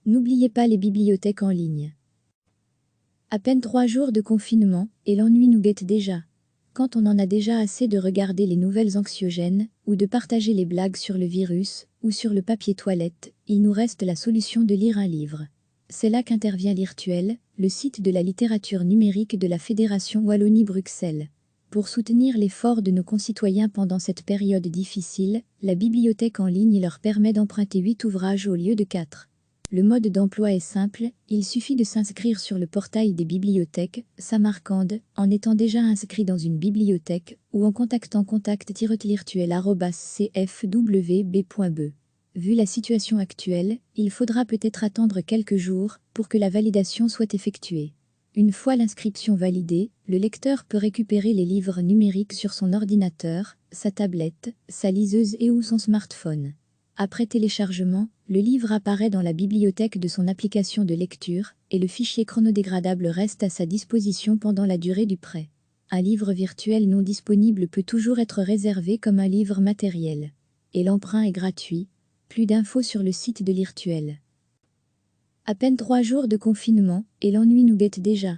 N'oubliez pas les bibliothèques en ligne. À peine 3 jours de confinement, et l'ennui nous guette déjà. Quand on en a déjà assez de regarder les nouvelles anxiogènes, ou de partager les blagues sur le virus, ou sur le papier toilette, il nous reste la solution de lire un livre. C'est là qu'intervient Lirtuel, le site de la littérature numérique de la Fédération Wallonie-Bruxelles. Pour soutenir l'effort de nos concitoyens pendant cette période difficile, la bibliothèque en ligne leur permet d'emprunter 8 ouvrages au lieu de 4. Le mode d'emploi est simple, il suffit de s'inscrire sur le portail des bibliothèques, Samarcande, en étant déjà inscrit dans une bibliothèque, ou en contactant contact-lirtuel@cfwb.be. Vu la situation actuelle, il faudra peut-être attendre quelques jours pour que la validation soit effectuée. Une fois l'inscription validée, le lecteur peut récupérer les livres numériques sur son ordinateur, sa tablette, sa liseuse ou son smartphone. Après téléchargement, le livre apparaît dans la bibliothèque de son application de lecture, et le fichier chronodégradable reste à sa disposition pendant la durée du prêt. Un livre virtuel non disponible peut toujours être réservé comme un livre matériel. Et l'emprunt est gratuit. Plus d'infos sur le site de Lirtuel. À peine 3 jours de confinement, et l'ennui nous guette déjà.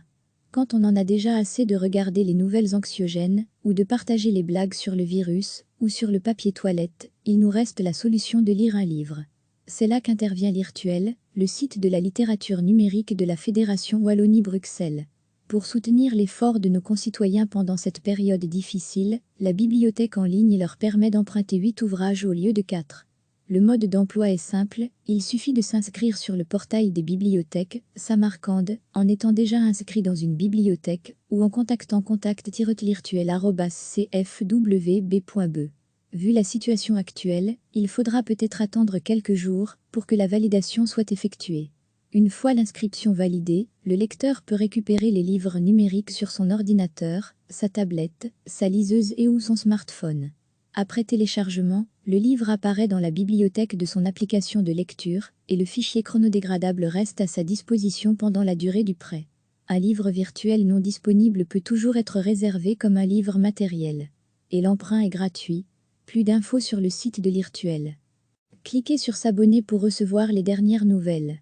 Quand on en a déjà assez de regarder les nouvelles anxiogènes, ou de partager les blagues sur le virus, ou sur le papier toilette, il nous reste la solution de lire un livre. C'est là qu'intervient Lirtuel, le site de la littérature numérique de la Fédération Wallonie-Bruxelles. Pour soutenir l'effort de nos concitoyens pendant cette période difficile, la bibliothèque en ligne leur permet d'emprunter 8 ouvrages au lieu de 4. Le mode d'emploi est simple, il suffit de s'inscrire sur le portail des bibliothèques, Samarcande, en étant déjà inscrit dans une bibliothèque, ou en contactant contact-lirtuel@cfwb.be. Vu la situation actuelle, il faudra peut-être attendre quelques jours pour que la validation soit effectuée. Une fois l'inscription validée, le lecteur peut récupérer les livres numériques sur son ordinateur, sa tablette, sa liseuse ou son smartphone. Après téléchargement, le livre apparaît dans la bibliothèque de son application de lecture, et le fichier chronodégradable reste à sa disposition pendant la durée du prêt. Un livre virtuel non disponible peut toujours être réservé comme un livre matériel. Et l'emprunt est gratuit. Plus d'infos sur le site de Lirtuel. Cliquez sur s'abonner pour recevoir les dernières nouvelles.